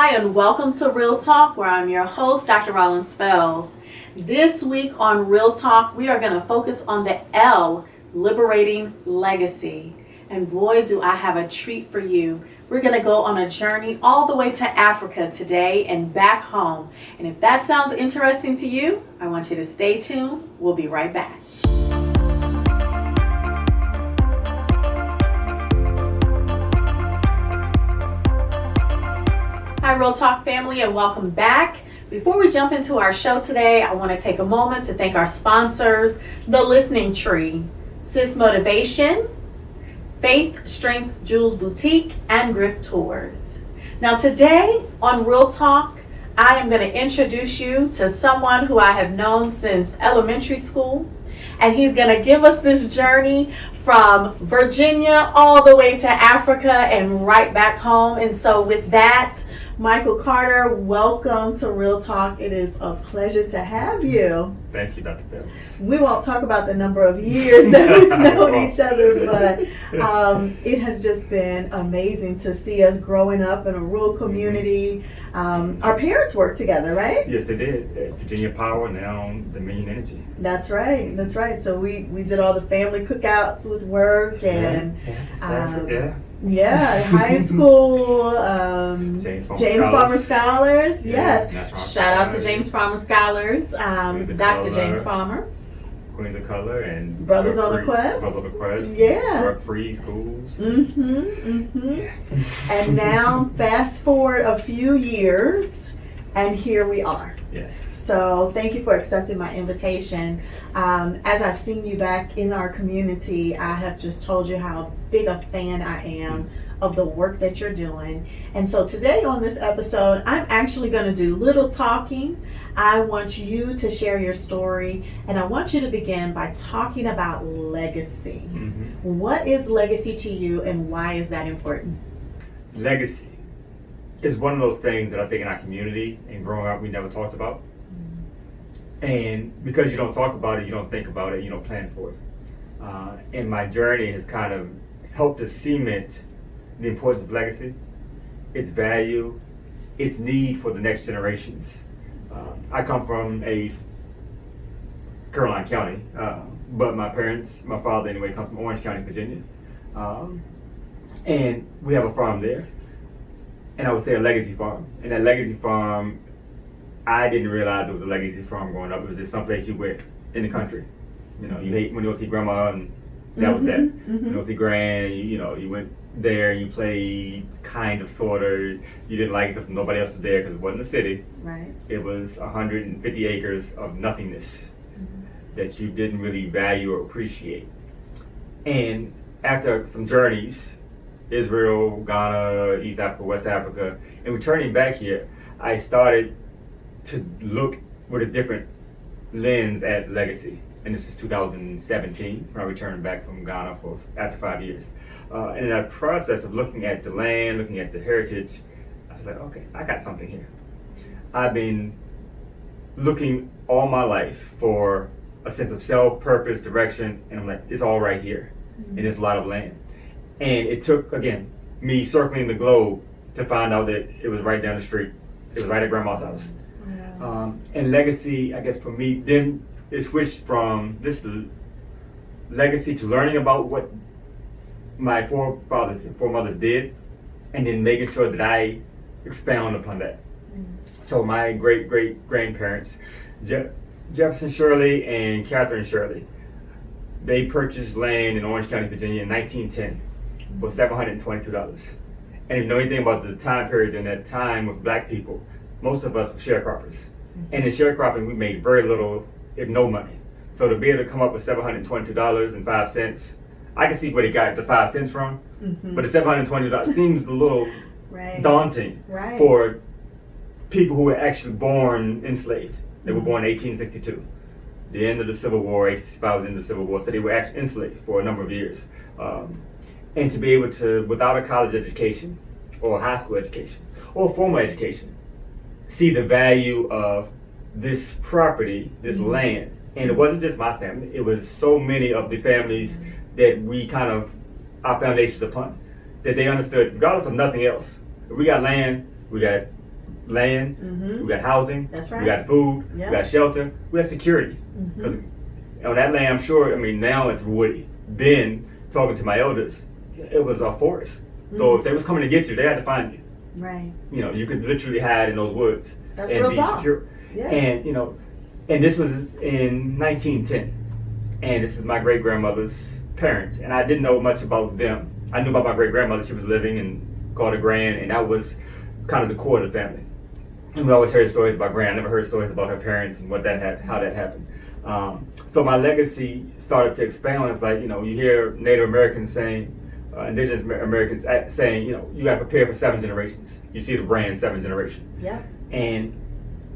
Hi, and welcome to Real Talk, where I'm your host, Dr. Rollins Spells. This week on Real Talk, we are going to focus on the L, liberating legacy. And boy, do I have a treat for you. We're going to go on a journey all the way to Africa today and back home. And if that sounds interesting to you, I want you to stay tuned. We'll be right back. Hi, Real Talk family, and welcome back. Before we jump into our show today, I want to take a moment to thank our sponsors, The Listening Tree, Sis Motivation, Faith, Strength, Jewels Boutique, and Griff Tours. Now today on Real Talk, I am going to introduce you to someone who I have known since elementary school, and he's going to give us this journey from Virginia all the way to Africa and right back home. And so with that, Michael Carter, welcome to Real Talk. It is a pleasure to have you. Thank you, Dr. Phelps. We won't talk about the number of years that we've known each other, but it has just been amazing to see us growing up in a rural community. Our parents worked together, right? Yes, they did. At Virginia Power, now Dominion Energy. That's right. That's right. So we did all the family cookouts with work and high school, James Farmer Scholars. Yes. Shout out to James Farmer Scholars, Dr. James Farmer. Queens of Color and Brothers on the Quest. Brothers on the Quest. Yeah. Drug-free schools. Yeah. And now, fast forward a few years, and here we are. Yes. So thank you for accepting my invitation. As I've seen you back in our community, I have just told you how big a fan I am of the work that you're doing. And so today on this episode, I'm actually going to do little talking. I want you to share your story, and I want you to begin by talking about legacy. Mm-hmm. What is legacy to you, and why is that important? Legacy is one of those things that I think in our community and growing up we never talked about. And because you don't talk about it, you don't think about it, you don't plan for it. And my journey has kind of helped to cement the importance of legacy, its value, its need for the next generations. I come from Caroline County, but my father anyway, comes from Orange County, Virginia. And we have a farm there. And I would say a legacy farm. And that legacy farm, I didn't realize it was a legacy farm growing up. It was just someplace you went in the country. You know, you hate when you go see grandma, and that was that. Mm-hmm. You go see grand, you went there and you played kind of, sort of. You didn't like it because nobody else was there because it wasn't a city. Right. It was 150 acres of nothingness that you didn't really value or appreciate. And after some journeys, Israel, Ghana, East Africa, West Africa, and returning back here, I started to look with a different lens at legacy. And this was 2017 when I returned back from Ghana after 5 years. And in that process of looking at the land, looking at the heritage, I was like, okay, I got something here. I've been looking all my life for a sense of self, purpose, direction, and I'm like, it's all right here. And there's a lot of land. And it took, again, me circling the globe to find out that it was right down the street. It was right at grandma's house. And legacy, I guess for me, then it switched from this legacy to learning about what my forefathers and foremothers did, and then making sure that I expound upon that. So my great-great-grandparents, Jefferson Shirley and Catherine Shirley, they purchased land in Orange County, Virginia in 1910 for $722. And if you know anything about the time period in that time with black people, most of us were sharecroppers. And in sharecropping, we made very little, if no money. So to be able to come up with $722.05, I can see where they got the 5 cents from, but the $722 seems a little daunting for people who were actually born enslaved. They were born in 1862. The end of the Civil War, 1865 was the end of the Civil War, so they were actually enslaved for a number of years. And to be able to, without a college education, or a high school education, or a formal education, see the value of this property, this land. And it wasn't just my family, it was so many of the families that we kind of, our foundations upon, that they understood, regardless of nothing else, if we got land, we got land, Mm-hmm. we got housing, That's right. we got food, Yeah. we got shelter, we got security. Because on that land, I'm sure, I mean, now it's woody. Then, talking to my elders, it was a forest. So if they was coming to get you, they had to find you. Right. You know, you could literally hide in those woods That's and real be talk. secure. Yeah. And, you know, and this was in 1910. And this is my great-grandmother's parents. And I didn't know much about them. I knew about my great-grandmother. She was living and called her Gran, and that was kind of the core of the family. And we always heard stories about Gran. I never heard stories about her parents and how that happened. So my legacy started to expand. It's like, you know, you hear Native Americans saying, Indigenous Americans saying, you know, you got to prepare for 7 generations. You see the brand 7th generation. Yeah. And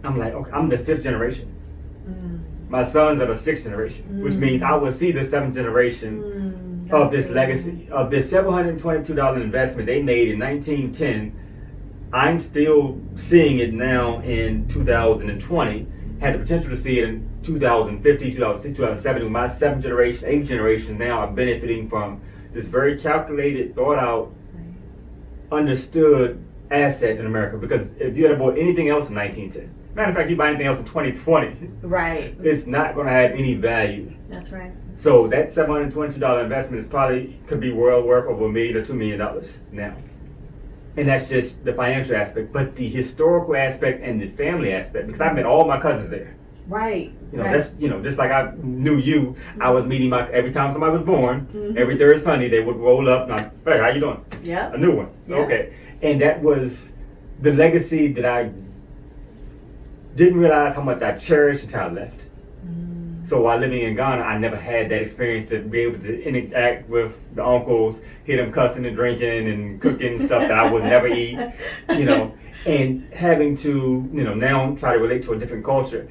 I'm like, okay, I'm the 5th generation. My sons are the 6th generation, which means I will see the 7th generation of this legacy, of this $722 investment they made in 1910. I'm still seeing it now in 2020. Had the potential to see it in 2050, 2060, 2070. My 7th generation, 8th generation now are benefiting from this very calculated, thought out, understood asset in America. Because if you had bought anything else in 1910, matter of fact, you buy anything else in 2020, right, it's not going to have any value. That's right. So that $722 investment is probably could be well worth over $1 million or $2 million now. And that's just the financial aspect, but the historical aspect and the family aspect, because I met all my cousins there. Right. You know, right. that's, you know, just like I knew you, I was meeting every time somebody was born, every third Sunday, they would roll up and I'm, hey, how you doing? Yeah. A new one. Yeah. Okay. And that was the legacy that I didn't realize how much I cherished until I left. So while living in Ghana, I never had that experience to be able to interact with the uncles, hear them cussing and drinking and cooking stuff that I would never eat, you know, and having to, you know, now try to relate to a different culture.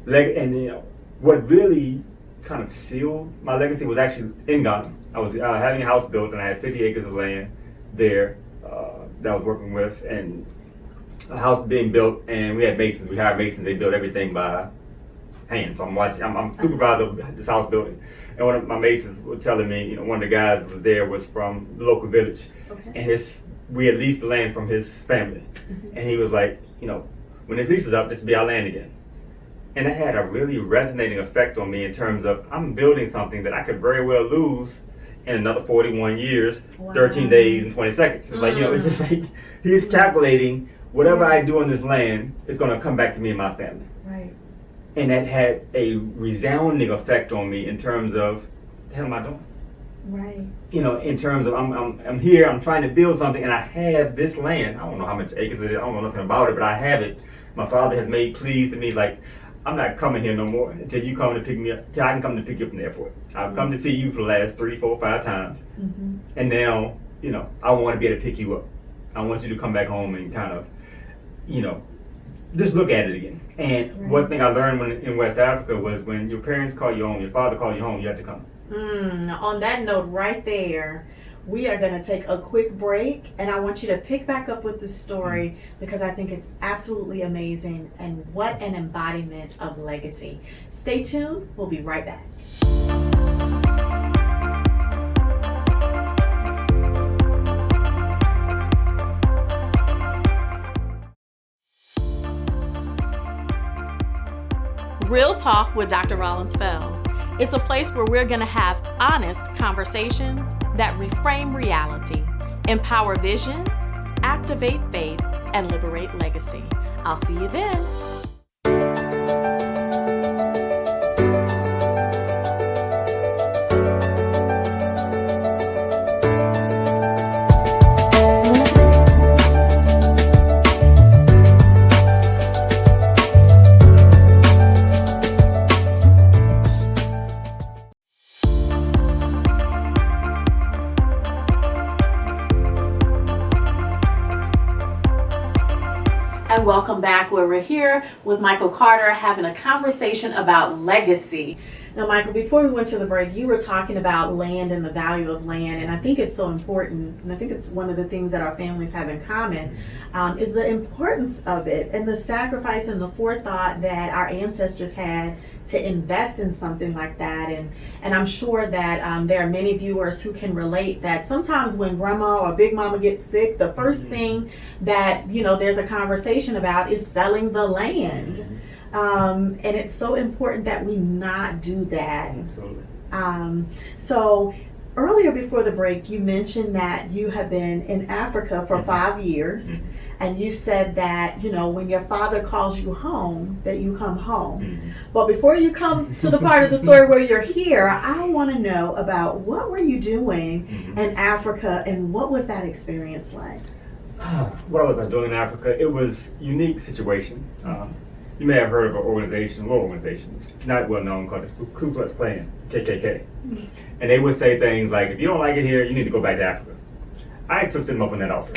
And, you know, what really kind of sealed my legacy was actually in Ghana. I was having a house built and I had 50 acres of land there that I was working with, and a house being built, and we had masons. We hired masons. They built everything by hand. So I'm supervisor of this house building. And one of my masons was telling me, you know, one of the guys that was there was from the local village. Okay. And we had leased the land from his family. And he was like, you know, when this lease is up, this will be our land again. And it had a really resonating effect on me in terms of I'm building something that I could very well lose in another 41 years, 13 days, and 20 seconds. It's like, you know, it's just like he's calculating whatever I do on this land is going to come back to me and my family. Right. And that had a resounding effect on me in terms of, what the hell am I doing? Right. You know, in terms of I'm here, I'm trying to build something, and I have this land. I don't know how much acres it is. I don't know nothing about it, but I have it. My father has made pleas to me like, I'm not coming here no more until you come to pick me up. Till I can come to pick you up from the airport. I've come to see you for the last 3, 4, 5 times, and now, you know, I want to be able to pick you up. I want you to come back home and kind of, you know, just look at it again. And one thing I learned in West Africa was when your parents call you home, your father call you home, you have to come. On that note right there, we are going to take a quick break, and I want you to pick back up with the story because I think it's absolutely amazing, and what an embodiment of legacy. Stay tuned. We'll be right back. Real Talk with Dr. Rollins Fells. It's a place where we're going to have honest conversations that reframe reality, empower vision, activate faith, and liberate legacy. I'll see you then. And welcome back, where we're here with Michael Carter having a conversation about legacy. Now, Michael, before we went to the break, you were talking about land and the value of land, and I think it's so important, and I think it's one of the things that our families have in common, is the importance of it and the sacrifice and the forethought that our ancestors had to invest in something like that. And I'm sure that there are many viewers who can relate that sometimes when grandma or big mama gets sick, the first thing that, there's a conversation about is selling the land. And it's so important that we not do that. Absolutely. So earlier before the break, you mentioned that you have been in Africa for 5 years. And you said that, when your father calls you home, that you come home. But before you come to the part of the story where you're here, I want to know about what were you doing in Africa and what was that experience like? What was I doing in Africa? It was a unique situation. You may have heard of an organization, a little organization, not well known, called the Ku Klux Klan, KKK. And they would say things like, if you don't like it here, you need to go back to Africa. I took them up on that offer.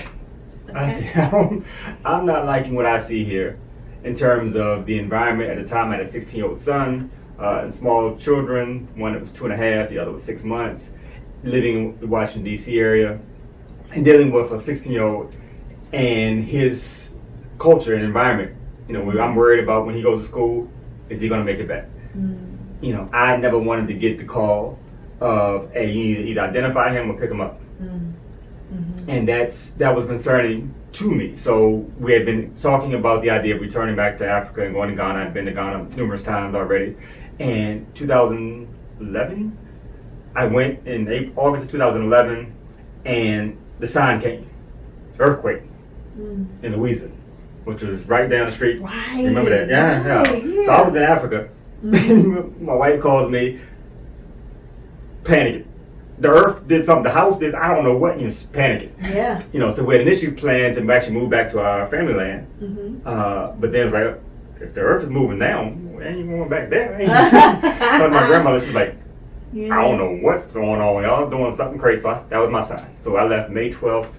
I said, I'm not liking what I see here in terms of the environment. At the time, I had a 16-year-old son, and small children, one that was 2.5, the other was 6 months, living in the Washington, D.C. area, and dealing with a 16-year-old and his culture and environment. I'm worried about when he goes to school, is he going to make it back? I never wanted to get the call of, hey, you need to either identify him or pick him up. And that was concerning to me. So we had been talking about the idea of returning back to Africa and going to Ghana. I'd been to Ghana numerous times already. And 2011, I went in August of 2011, and the sign came, earthquake in Louisiana, which was right down the street. Right. Remember that? Yeah. So I was in Africa. My wife calls me, panicking. The earth did something, the house did, I don't know what, panicking. Yeah. So we had initially planned to actually move back to our family land. But then it was like, if the earth is moving down, we ain't going back there. So my grandmother, she's like, I don't know what's going on. Y'all doing something crazy. So that was my sign. So I left May 12th,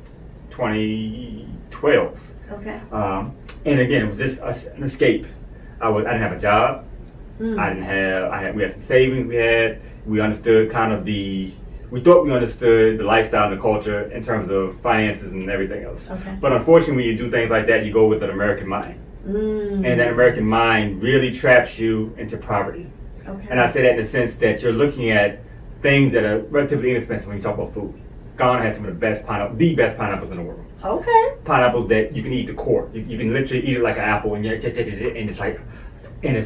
2012. Okay. And again, it was just an escape. I didn't have a job. We had some savings we understood we thought we understood the lifestyle and the culture in terms of finances and everything else. Okay. But unfortunately, when you do things like that, you go with an American mind. And that American mind really traps you into poverty. Okay. And I say that in the sense that you're looking at things that are relatively inexpensive when you talk about food. Ghana has some of the best pineapples in the world. Okay. Pineapples that you can eat the core. You can literally eat it like an apple, and it's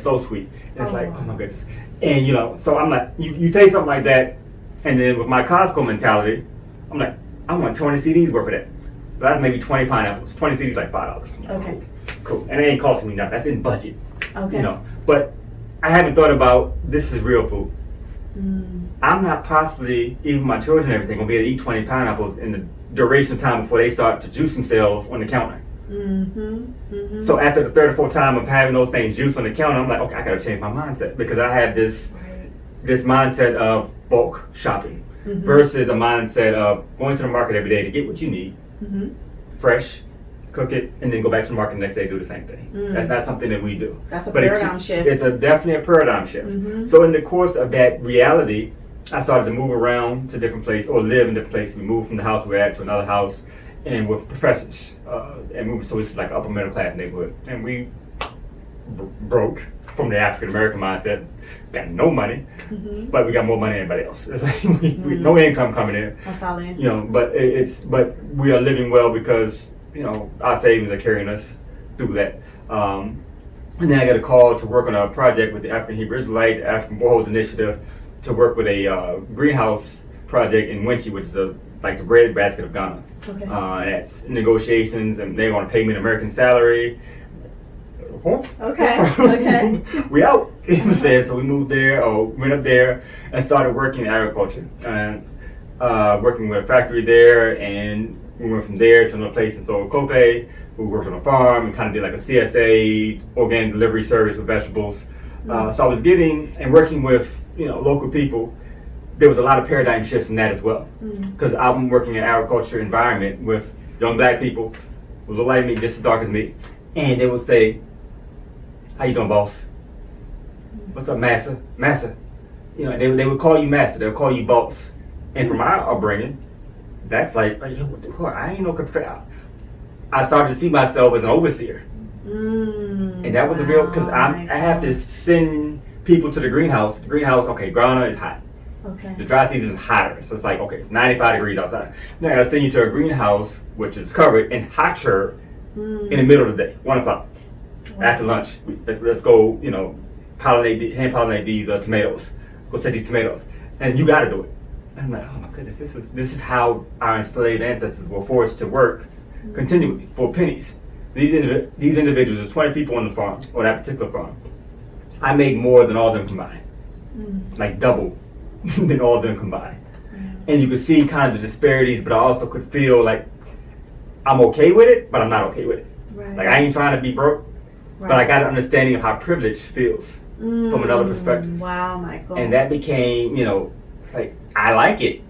so sweet. And it's like, oh my goodness. And so I'm like, you take something like that. And then with my Costco mentality, I'm like, I want 20 CDs worth of that. So that's maybe 20 pineapples. 20 CDs like $5. Okay. Cool. And it ain't costing me nothing. That's in budget. Okay. But I haven't thought about this is real food. I'm not possibly, even my children and everything, gonna be able to eat 20 pineapples in the duration of time before they start to juice themselves on the counter. So after the third or fourth time of having those things juice on the counter, I'm like, okay, I gotta change my mindset because I have this mindset of bulk shopping versus a mindset of going to the market every day to get what you need, fresh, cook it, and then go back to the market the next day and do the same thing. That's not something that we do. That's a paradigm shift. It's definitely a paradigm shift. So in the course of that reality, I started to move around to different places or live in different places. We moved from the house we were at to another house and with professors. So it's like an upper middle class neighborhood. And we broke from the African American mindset, got no money, but we got more money than anybody else. It's like we no income coming in. I'm following. But we are living well because our savings are carrying us through that. And then I got a call to work on a project with the African Hebrew Israelite, the African Boreholes Initiative, to work with a greenhouse project in Winchi, which is like the bread basket of Ghana. Okay. And that's negotiations, and they're going to pay me an American salary. Okay. We out. You know what I'm saying? So we moved there, or went up there, and started working in agriculture, and working with a factory there, and we went from there to another place in Sokope. We worked on a farm and kind of did like a CSA organic delivery service with vegetables. So I was getting and working with local people. There was a lot of paradigm shifts in that as well, because I'm working in an agriculture environment with young black people who look like me, just as dark as me, and they would say, "How you doing, boss? What's up, massa? Massa? You know, they would call you master. They'll call you boss. And from my upbringing, that's like, I ain't no confederate. I started to see myself as an overseer. And that was a real, because I have to send people to the greenhouse. The greenhouse, okay, Ghana is hot. Okay. The dry season is hotter. So it's like, okay, it's 95 degrees outside. Now I gotta send you to a greenhouse, which is covered and hotter in the middle of the day, 1 o'clock. Wow. After lunch. Let's go, you know, hand pollinate these tomatoes. Go check these tomatoes. And you gotta do it. And I'm like, oh my goodness, this is how our enslaved ancestors were forced to work continually for pennies. These individuals, there's 20 people on the farm, or that particular farm. I made more than all of them combined. Like double than all of them combined. And you could see kind of the disparities, but I also could feel like I'm okay with it, but I'm not okay with it. Right. Like I ain't trying to be broke, but I got an understanding of how privilege feels from another perspective. Wow, Michael. And that became, you know, it's like, I like it.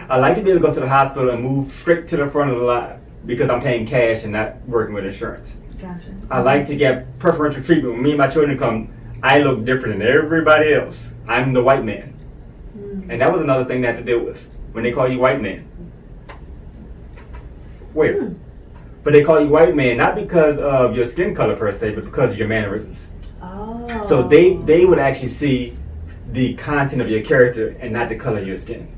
I like to be able to go to the hospital and move straight to the front of the line because I'm paying cash and not working with insurance. Gotcha. I like to get preferential treatment. When me and my children come, I look different than everybody else. I'm the white man. And that was another thing they had to deal with. When they call you white man. Weird. But they call you white man not because of your skin color per se, but because of your mannerisms. Oh. So they would actually see the content of your character and not the color of your skin.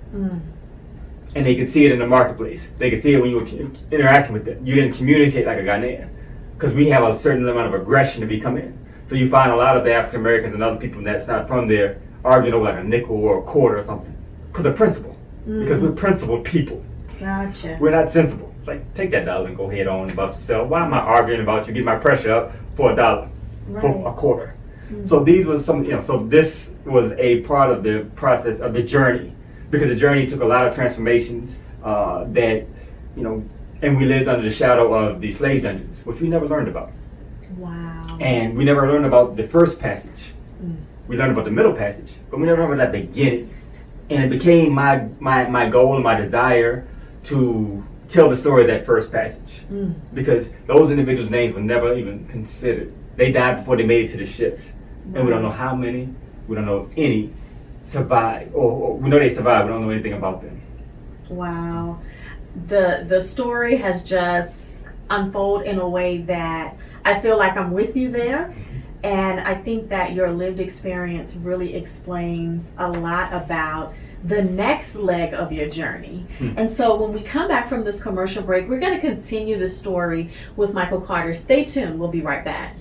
And they could see it in the marketplace. They could see it when you were interacting with them. You didn't communicate like a Ghanaian because we have a certain amount of aggression to be coming. So you find a lot of the African Americans and other people that's not from there arguing over like a nickel or a quarter or something because of principle. Because we're principled people. Gotcha. We're not sensible. Like, take that dollar and go head on about yourself. Why am I arguing about you getting my pressure up for $1, for a quarter? So these were some, you know, so this was a part of the process of the journey, because the journey took a lot of transformations that, you know, and we lived under the shadow of the slave dungeons, which we never learned about. Wow. And we never learned about the first passage. We learned about the middle passage, but we never learned about that beginning. And it became my goal and my desire to tell the story of that first passage, because those individuals' names were never even considered. They died before they made it to the ships. And we don't know how many, we don't know any survived, or we know they survived, we don't know anything about them. Wow. The story has just unfolded in a way that I feel like I'm with you there. And I think that your lived experience really explains a lot about the next leg of your journey. And so when we come back from this commercial break, we're going to continue the story with Michael Carter. Stay tuned. We'll be right back.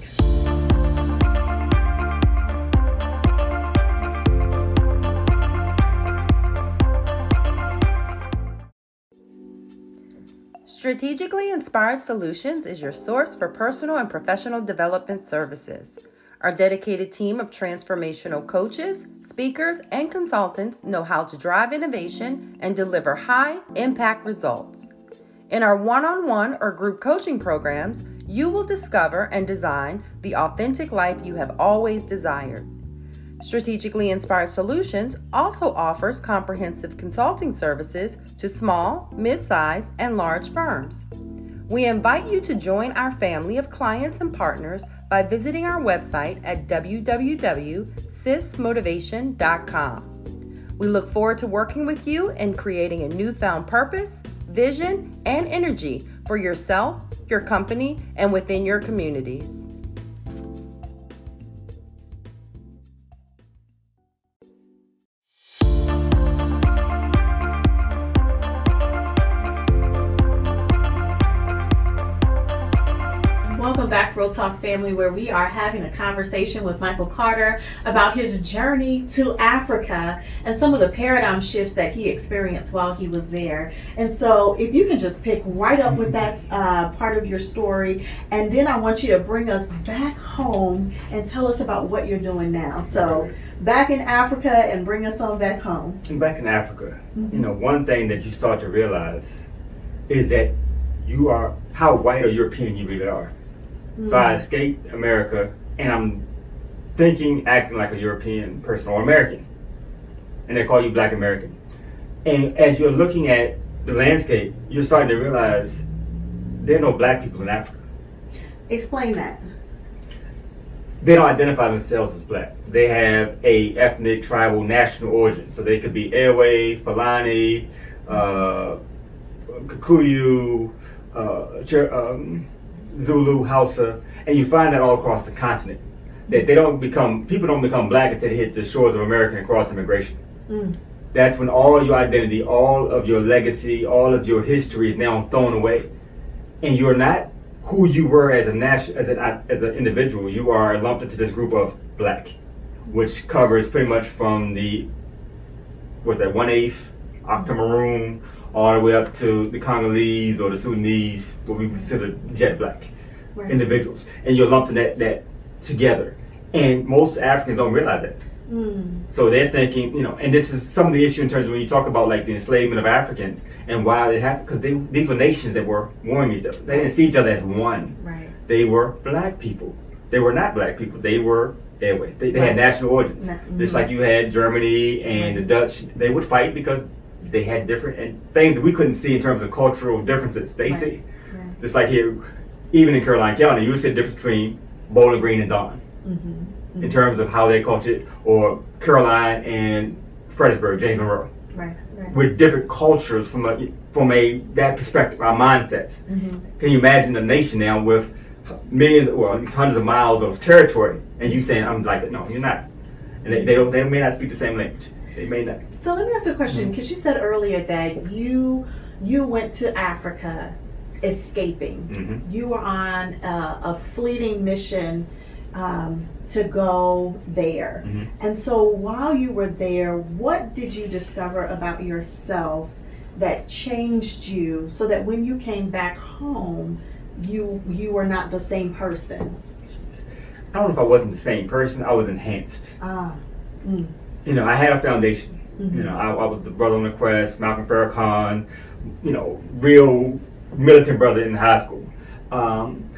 Strategically Inspired Solutions is your source for personal and professional development services. Our dedicated team of transformational coaches, speakers, and consultants know how to drive innovation and deliver high-impact results. In our one-on-one or group coaching programs, you will discover and design the authentic life you have always desired. Strategically Inspired Solutions also offers comprehensive consulting services to small, mid-size, and large firms. We invite you to join our family of clients and partners by visiting our website at www.sismotivation.com. We look forward to working with you in creating a newfound purpose, vision, and energy for yourself, your company, and within your communities. Welcome back, Real Talk family, where we are having a conversation with Michael Carter about his journey to Africa and some of the paradigm shifts that he experienced while he was there. And so if you can just pick right up with that part of your story, and then I want you to bring us back home and tell us about what you're doing now. So back in Africa and bring us on back home. Back in Africa, you know, one thing that you start to realize is that you are, how white or European you really are. So I escaped America, and I'm acting like a European person or American, and they call you Black American. And as you're looking at the landscape, you're starting to realize there are no Black people in Africa. Explain that. they don't identify themselves as black. They have a ethnic, tribal, national origin. So they could be Ewe, Fulani, Kikuyu, Zulu, Hausa, and you find that all across the continent. That people don't become black until they hit the shores of America and cross immigration. That's when all your identity, all of your legacy, all of your history is now thrown away, and you're not who you were as an individual. You are lumped into this group of black, which covers pretty much from the 1/8 Octomaroon all the way up to the Congolese or the Sudanese, what we consider jet black individuals, and you're lumped in that together. And most Africans don't realize that. So they're thinking, and this is some of the issue in terms of when you talk about like the enslavement of Africans and why it happened, because these were nations that were warring each other. They didn't see each other as one. Right. They were black people. They were not black people. They were They had national origins. Just like you had Germany and the Dutch, they would fight because they had different things that we couldn't see in terms of cultural differences. They see. Just like here, even in Caroline County, you see the difference between Bowling Green and Dawn. In terms of how their culture is, or Caroline and Fredericksburg, James Monroe. We're different cultures from that perspective, our mindsets. Can you imagine a nation now with millions, well, hundreds of miles of territory, and you saying, I'm like, no, you're not. And they may not speak the same language. They may not. So let me ask you a question, because you said earlier that you went to Africa escaping. You were on a fleeting mission to go there. And so while you were there, what did you discover about yourself that changed you so that when you came back home, you were not the same person? I don't know if I wasn't the same person. I was enhanced. I had a foundation. I was the brother on the quest, Malcolm Farrakhan, real militant brother in high school.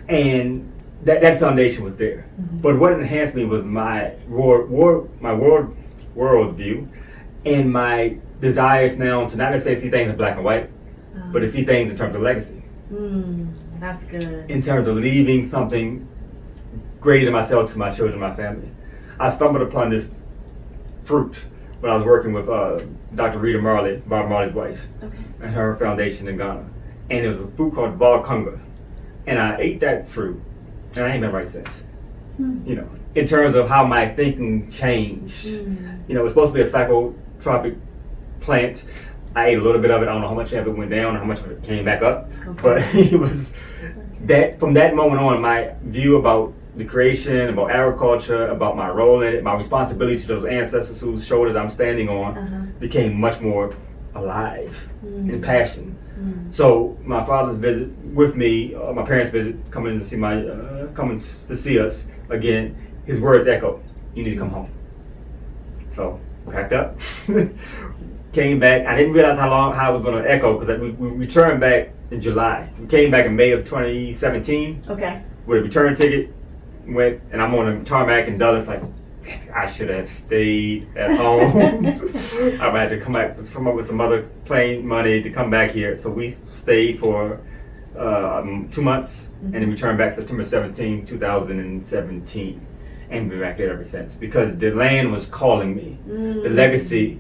And that foundation was there. But what enhanced me was my world view and my desire now to not necessarily see things in black and white, but to see things in terms of legacy. That's good. In terms of leaving something greater than myself to my children, my family. I stumbled upon this fruit when I was working with Dr. Rita Marley, Bob Marley's wife, and her foundation in Ghana. And it was a fruit called Balkunga. And I ate that fruit. And I ain't been right since. In terms of how my thinking changed. It's supposed to be a psychotropic plant. I ate a little bit of it. I don't know how much of it went down or how much of it came back up. But it was that from that moment on, my view about the creation, about agriculture, about my role in it, my responsibility to those ancestors whose shoulders I'm standing on became much more alive and passionate. So my father's visit with me, my parents' visit, coming to see us again, his words echoed, "You need to come home." So packed up, came back. I didn't realize how it was going to echo because we returned back in July. We came back in May of 2017. With a return ticket, went, and I'm on a tarmac in Dulles, like, I should have stayed at home. I had to come up with some other plane money to come back here. So we stayed for 2 months and then returned back September 17, 2017. And been back here ever since because the land was calling me. The legacy,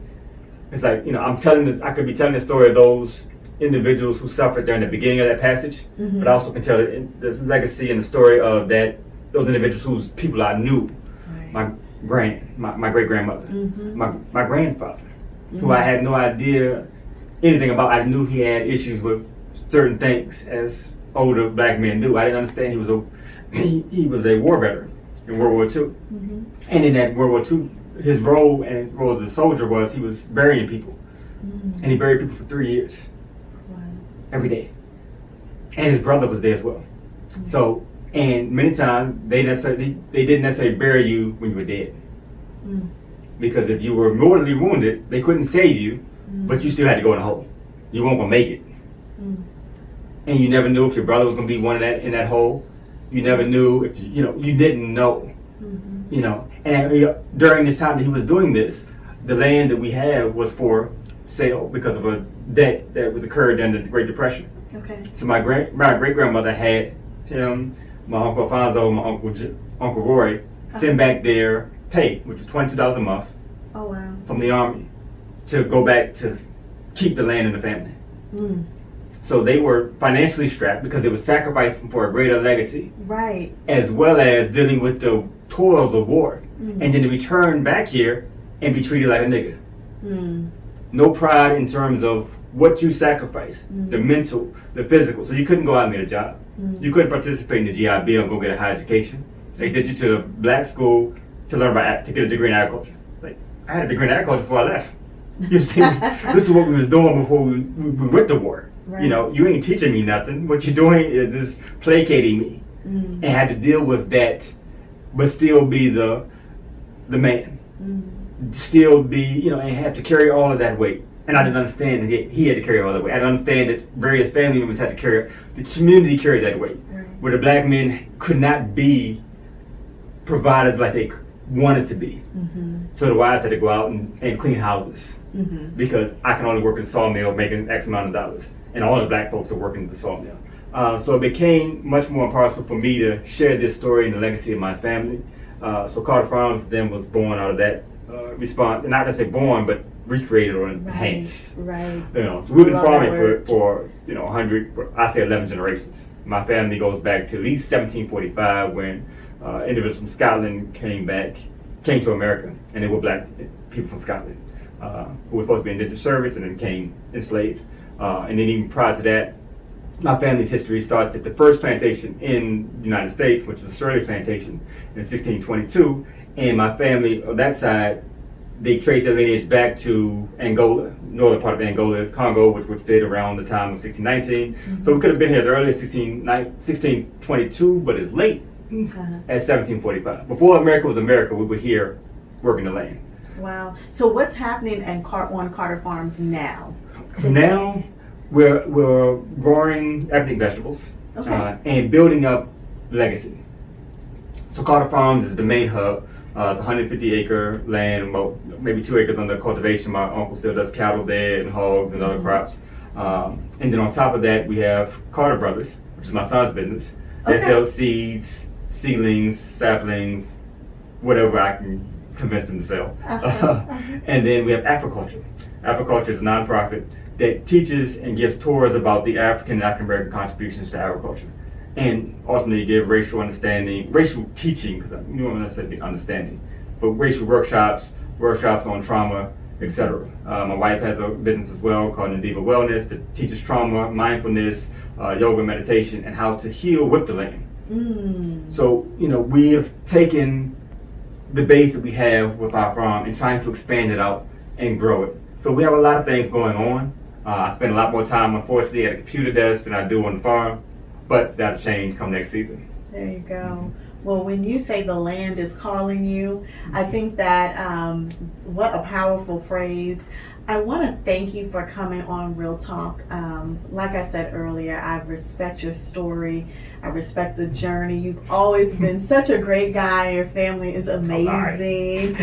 it's like, I'm telling this, I could be telling the story of those individuals who suffered during the beginning of that passage, but I also can tell the legacy and the story of those individuals whose people I knew. My great-grandmother, my grandfather, who I had no idea anything about. I knew he had issues with certain things, as older black men do. I didn't understand he was a war veteran in World War II. And in that World War II, his role as a soldier was he was burying people. And he buried people for 3 years. Every day. And his brother was there as well. So, and many times they didn't necessarily bury you when you were dead. Because if you were mortally wounded, they couldn't save you, but you still had to go in a hole. You weren't going to make it. And you never knew if your brother was going to be one in that hole. You never knew if you didn't know. And during this time that he was doing this, the land that we had was for sale because of a debt that was occurred during the Great Depression. So my great grandmother had him, my Uncle Alfonso, my Uncle Roy, send back their pay, which was $22 a month. Oh, wow. From the Army to go back to keep the land in the family. So they were financially strapped because they were sacrificing for a greater legacy. Right. As well as dealing with the toils of war. And then to return back here and be treated like a nigga. No pride in terms of what you sacrifice, the mental, the physical. So you couldn't go out and get a job. You couldn't participate in the GI Bill and go get a higher education. They sent you to a black school to learn to get a degree in agriculture. Like, I had a degree in agriculture before I left. You see, this is what we was doing before we went to war. Right. You know, you ain't teaching me nothing. What you're doing is just placating me, and had to deal with that, but still be the man. Still be, you know, and have to carry all of that weight. And I didn't understand that he had to carry all that weight. I didn't understand that various family members had to carry, the community carried that weight. Right. Where the black men could not be providers like they wanted to be. So the wives had to go out and clean houses. Because I can only work in the sawmill making X amount of dollars. And all the black folks are working at the sawmill. So it became much more impartial for me to share this story and the legacy of my family. So Carter Farms then was born out of that response, and not necessarily born, but recreated or enhanced. Right. You know, so we've been farming for 11 generations. My family goes back to at least 1745 when individuals from Scotland came to America, and they were black people from Scotland who were supposed to be indentured servants and then became enslaved. And then even prior to that, my family's history starts at the first plantation in the United States, which was the Shirley Plantation in 1622. And my family on that side, they trace their lineage back to Angola, northern part of Angola, Congo, which would fit around the time of 1619. So we could have been here as early as 1622, but as late as 1745. Before America was America, we were here working the land. Wow. So what's happening on Carter Farms now? Now we're growing everything vegetables and building up legacy. So Carter Farms is the main hub. It's 150-acre land, about maybe 2 acres under cultivation. My uncle still does cattle there and hogs and other crops. And then on top of that, we have Carter Brothers, which is my son's business. They sell seeds, seedlings, saplings, whatever I can convince them to sell. And then we have Africulture. Africulture is a nonprofit that teaches and gives tours about the African and African American contributions to agriculture, and ultimately give racial teaching, because you don't necessarily understanding, but racial workshops on trauma, etc. My wife has a business as well called Indiva Wellness that teaches trauma, mindfulness, yoga, meditation, and how to heal with the land. So, you know, we have taken the base that we have with our farm and trying to expand it out and grow it. So we have a lot of things going on. I spend a lot more time, unfortunately, at a computer desk than I do on the farm, but that'll change come next season. There you go. Well, when you say the land is calling you, I think that what a powerful phrase. I want to thank you for coming on Real Talk. Like I said earlier, I respect your story. I respect the journey. You've always been such a great guy. Your family is amazing.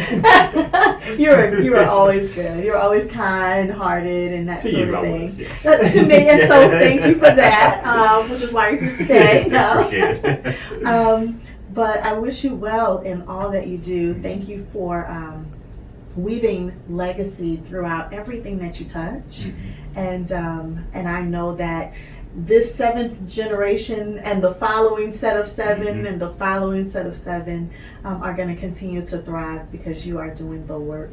You're always good. You're always kind-hearted and that sort of thing. Yes. To me, and so thank you for that, which is why you're here today. Appreciate it. But I wish you well in all that you do. Thank you for weaving legacy throughout everything that you touch, and I know that this 7th generation and the following set of 7 and the following set of 7 are going to continue to thrive because you are doing the work.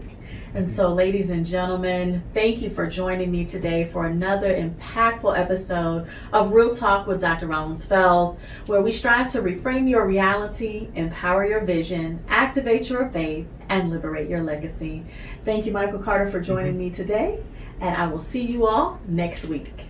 And so, ladies and gentlemen, thank you for joining me today for another impactful episode of Real Talk with Dr. Rollins Fells, where we strive to reframe your reality, empower your vision, activate your faith, and liberate your legacy. Thank you, Michael Carter, for joining me today, and I will see you all next week.